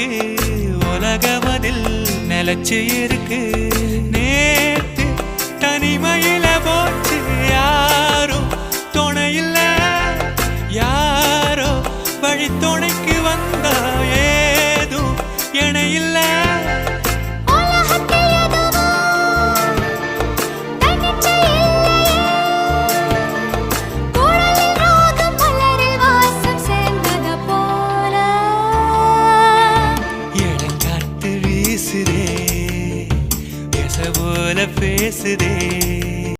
இருக்கு உலகமதில் நிலச்சு இருக்கு நேத்து தனிமையில போச்சு யாரும் துணையில்ல யாரோ வழி துணைக்கு வந்தா ஏதும் இணையில்ல பேசுதே